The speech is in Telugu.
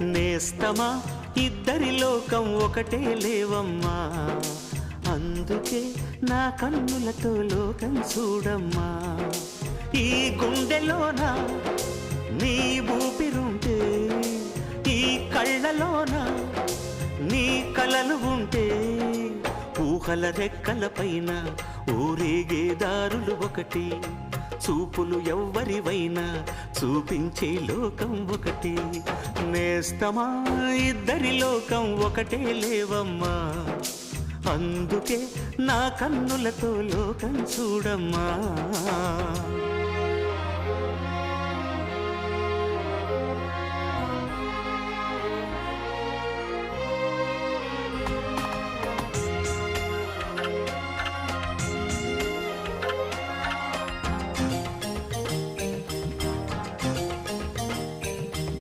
నేస్తమా ఇద్దరి లోకం ఒకటే లేవమ్మా, అందుకే నా కన్నులతో లోకం చూడమ్మా. ఈ గుండెలోన నీ ఊపిరుంటే, ఈ కళ్ళలోన నీ కలలు ఉంటే, ఊహల రెక్కల పైన ఊరేగే దారులు ఒకటి, చూపులు ఎవ్వరివైనా చూపించే లోకం ఒకటి. నేస్తమా ఇద్దరి లోకం ఒకటే లేవమ్మా, అందుకే నా కన్నులతో లోకం చూడమ్మా.